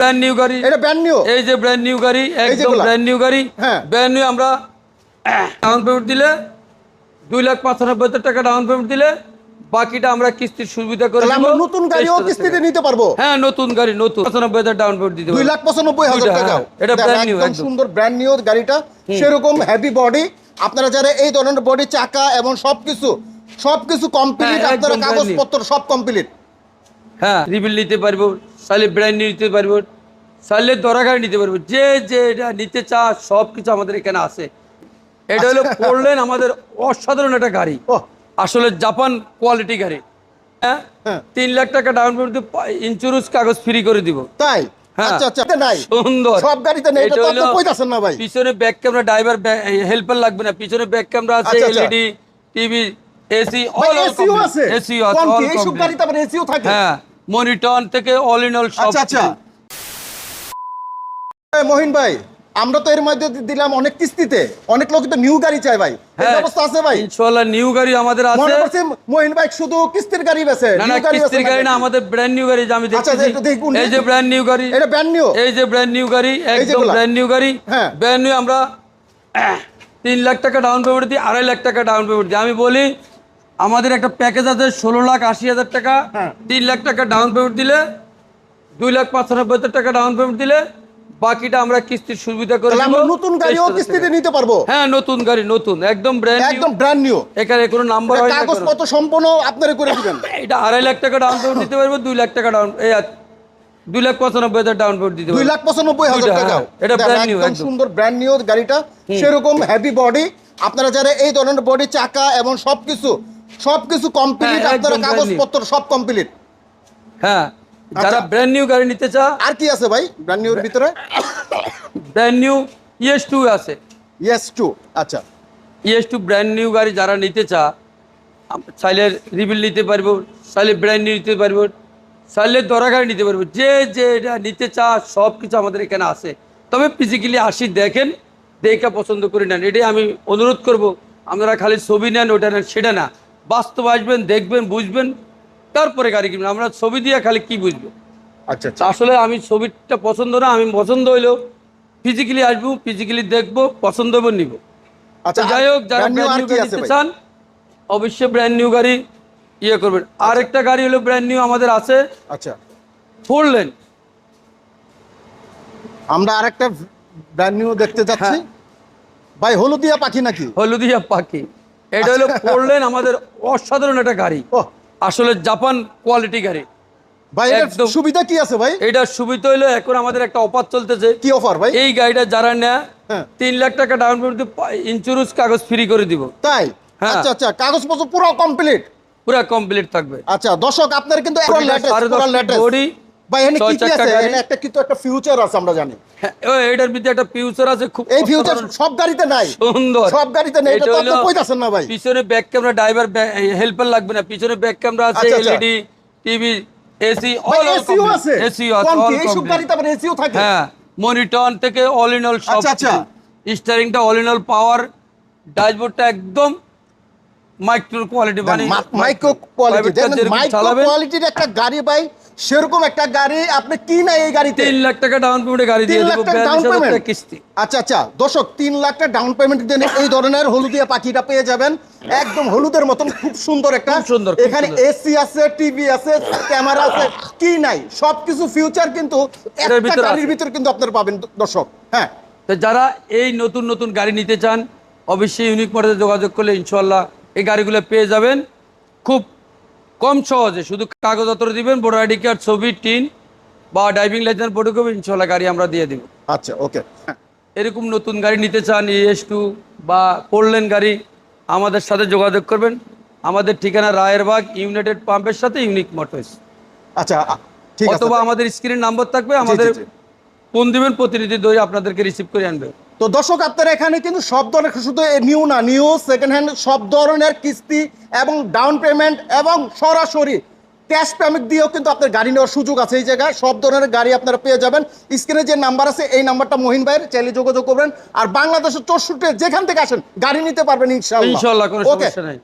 Brand new গাড়ি, এটা brand new, এই যে ব্র্যান্ড নিউ গাড়ি, একদম ব্র্যান্ড নিউ গাড়ি। হ্যাঁ, ব্র্যান্ড নিউ। আমরা ডাউন পেমেন্ট দিলে 2,95,000 টাকা ডাউন পেমেন্ট দিলে বাকিটা আমরা কিস্তির সুবিধা করে দেব। আমরা নতুন গাড়িও কিস্তিতে নিতে পারবো। হ্যাঁ, নতুন গাড়ি, নতুন 95,000 ডাউন পেমেন্ট দিতে 2,95,000 টাকা। এটা ব্র্যান্ড নিউ, একদম সুন্দর ব্র্যান্ড নিউ গাড়িটা, সেরকম হেভি বডি। আপনারা যারা এই ধরনের বডি, চাকা এবং সবকিছু কমপ্লিট, আপনারা কাগজপত্র সব কমপ্লিট। হ্যাঁ, রিবিল নিতে পারবো, চাইলে ব্র্যান্ড নিউ নিতে পারবো, চাইলে দরা গাড়ি নিতে পারবো, যে এটা নিতে চা সবকিছু আমাদের এখানে আছে। এটা হলো পড়লেন আমাদের অসাধারণ একটা গাড়ি, আসলে জাপান কোয়ালিটি গাড়ি। হ্যাঁ, 3 লাখ টাকা ডাউন পেমেন্ট দিয়ে ইন্স্যুরেন্স কাগজ ফ্রি করে দিব। তাই? আচ্ছা আচ্ছা, নাই সুন্দর, সব গাড়িতে নেই, এটা তো আপনি কইতাছেন না ভাই। পিছনে ব্যাক ক্যামেরা, ড্রাইভার হেল্পার লাগবে না, পিছনে ব্যাক ক্যামেরা আছে, LED TV, AC, all SEO আছে, এসিও আছে, কোন এই সব গাড়িতে আবার এসিও থাকে? হ্যাঁ, মনিটর থেকে অল ইন অল সব। আচ্ছা আচ্ছা, মহিন ভাই, আমরা তো এর মধ্যে দিলাম অনেক কিস্তিতে, অনেক লোক তো নিউ গাড়ি চায় ভাই, এই ব্যবস্থা আছে ভাই? ইনশাআল্লাহ নিউ গাড়ি আমাদের আছে। মনে করছেন মহিন ভাই শুধু কিস্তির গাড়ি বেচে? না না, কিস্তির গাড়ি না, আমাদের ব্র্যান্ড নিউ গাড়ি। আমি দেখছি, এই যে ব্র্যান্ড নিউ গাড়ি, এটা ব্র্যান্ড নিউ, এই যে ব্র্যান্ড নিউ গাড়ি, একদম ব্র্যান্ড নিউ গাড়ি। হ্যাঁ, ব্র্যান্ড নিউ। আমরা 3 লাখ টাকা ডাউন পেমেন্ট দিই, 2.5 লাখ টাকা ডাউন পেমেন্ট দিই। আমি বলি আমাদের একটা প্যাকেজ আছে 16,80,000 টাকা। 3 লাখ টাকা ডাউন পেমেন্ট দিলে 2,95,000 টাকা ডাউন পেমেন্ট দিলে বাকিটা আমরা কিস্তির সুবিধা করে দেব। আমরা নতুন গাড়িও কিস্তিতে নিতে পারবো? হ্যাঁ, নতুন গাড়ি, নতুন একদম ব্র্যান্ড নিউ। এখানে কোনো নাম্বার হয় না, কাগজপত্র সম্পূর্ণ আপনারা করে দিবেন। এটা 2.5 লাখ টাকা ডাউন পেমেন্ট দিতে পারবো, 2 লাখ টাকা ডাউন, 2,95,000 ডাউন পেমেন্ট দিতে পারবো, 2,95,000 টাকা। এটা ব্র্যান্ড নিউ, একদম সুন্দর ব্র্যান্ড নিউ গাড়িটা, সেরকম হেভি বডি। আপনারা যারা এই ধরনের বডি, চাকা এবং সবকিছু কমপ্লিট, আপনারা কাগজপত্র সব কমপ্লিট। হ্যাঁ, যারা ব্র্যান্ড নিউ গাড়ি নিতে চা। আর কি আছে ভাই ব্র্যান্ড নিউর ভিতরে? ব্র্যান্ড নিউ ES2 আছে। ES2, আচ্ছা, ES2 ব্র্যান্ড নিউ গাড়ি যারা নিতে চা, চাইলে রিবিল নিতে পারবো, চাইলে ব্র্যান্ড নিউ নিতে পারবো, চাইলে দরা গাড়ি নিতে পারবো, যে এটা নিতে চা সব কিছু আমাদের এখানে আছে। তবে ফিজিক্যালি আসি, দেখেন, দেখে পছন্দ করে নেন। এটাই আমি অনুরোধ করব, আপনারা খালি ছবি নেন, ওটা নেন, সেটা না, বাস্তব আসবেন, দেখবেন, বুঝবেন, তারপরে গাড়ি কিনবেন। আমরা ছবি দিয়ে খালি কি বুঝবো? আচ্ছা, আসলে আমি ছবিটা পছন্দ না, আমি পছন্দ হইলেও ফিজিক্যালি আসবো, ফিজিক্যালি দেখবো, পছন্দ হবে, নিব। আচ্ছা, যাই হোক, যারা ব্র্যান্ড নিউ গাড়ি নিতে চান অবশ্যই ব্র্যান্ড নিউ গাড়ি করবেন। আরেকটা গাড়ি হলো ব্র্যান্ড নিউ আমাদের আছে, আচ্ছা, 4 লেন। আমরা আরেকটা ব্র্যান্ড নিউ দেখতে যাচ্ছি ভাই, হলুদিয়া পাখি নাকি? হলুদিয়া পাখি, এটা হলো 4 লেন আমাদের অসাধারণ একটা গাড়ি, আসলে জাপান কোয়ালিটি গাড়ি। ভাই এর সুবিধা কি আছে ভাই? এটার সুবিধা হলো এখন আমাদের একটা অফার চলতেছে। কি অফার ভাই? এই গাড়িটা যারা নেয় 3 লাখ টাকা ডাউন পেমেন্ট দিয়ে ইন্স্যুরেন্স কাগজ ফ্রি করে দিব। তাই? আচ্ছা আচ্ছা, কাগজপত্র পুরো কমপ্লিট? পুরো কমপ্লিট থাকবে। আচ্ছা দর্শক, আপনার কিন্তু বডি ভাই, এখানে কি কি আছে? এখানে একটা ফিউচার আছে, আমরা জানি। হ্যাঁ, এটার ভিতরে একটা ফিউচার আছে, খুব এই ফিউচার সব গাড়িতে নাই, সুন্দর, সব গাড়িতে নেই, এটা তো আপনি কইতাছেন না ভাই। পিছনে ব্যাক ক্যামেরা, ড্রাইভার হেল্পার লাগবে না, পিছনে ব্যাক ক্যামেরা আছে, LED TV, AC, all SEO আছে, এসিও আছে, কোন এই সব গাড়িতে আবার এসিও থাকে? হ্যাঁ, মনিটর থেকে অল ইন অল সব। আচ্ছা আচ্ছা, স্টিয়ারিংটা অল ইন অল পাওয়ার, ড্যাশবোর্ডটা একদম মাইক্রো কোয়ালিটি, মানে মাইক্রো কোয়ালিটি। মাইক্রো কোয়ালিটির একটা গাড়ি ভাই, সেরকম একটা গাড়ি আপনি কি না এই গাড়িতে 3 লাখ টাকা ডাউন পেমেন্টে গাড়ি দিয়ে দেব, 42,000 টাকা কিস্তি। আচ্ছা আচ্ছা দর্শক, 3 লাখ টাকা ডাউন পেমেন্ট দিয়ে এই ধরনের হলুদিয়া পাখিটা পেয়ে যাবেন, একদম হলুদের মতন, খুব সুন্দর একটা। এখানে এসি আছে, টিভি আছে, ক্যামেরা আছে, কি নাই সবকিছু ফিউচার কিন্তু একটা গাড়ির ভিতরে কিন্তু আপনারা পাবেন দর্শক। হ্যাঁ, তো যারা এই নতুন নতুন গাড়ি নিতে চান অবশ্যই ইউনিক মোটরসে যোগাযোগ করলে ইনশাআল্লাহ এই গাড়িগুলো পেয়ে যাবেন খুব কম সহজে। শুধু কাগজপত্র দিবেন, ভোটার আইডি কার্ড, ছবি, টিন বা ড্রাইভিং লাইসেন্স, ফটোকপি, ইনশাআল্লাহ গাড়ি আমরা দিয়ে দেব। আচ্ছা, ওকে। এরকম নতুন গাড়ি নিতে চান, ES2 বা 4 লেন গাড়ি, আমাদের সাথে যোগাযোগ করবেন। আমাদের ঠিকানা রায়েরবাগ ইউনাইটেড পাম্পের সাথে ইউনিক মোটরস। আচ্ছা, ঠিক আছে। অথবা আমাদের স্ক্রিন নাম্বার থাকবে, আমাদের ফোন দিবেন, প্রতিনিধি ধরে আপনাদেরকে রিসিভ করে আনবে। তো দর্শক, আপনারা এখানে কিন্তু সব ধরনের, শুধু নিউ না, নিউ, সেকেন্ড হ্যান্ড, সব ধরনের কিস্তি এবং ডাউন পেমেন্ট এবং সরাসরি ক্যাশ পেমেন্ট দিয়েও কিন্তু আপনার গাড়ি নেওয়ার সুযোগ আছে। এই জায়গায় সব ধরনের গাড়ি আপনারা পেয়ে যাবেন। স্ক্রিনে যে নাম্বার আছে, এই নাম্বারটা মহিন ভাইয়ের, চাইলে যোগাযোগ করবেন। আর বাংলাদেশের 64 যেখান থেকে আসেন গাড়ি নিতে পারবেন ইনশাআল্লাহ। কোনো সমস্যা নাই।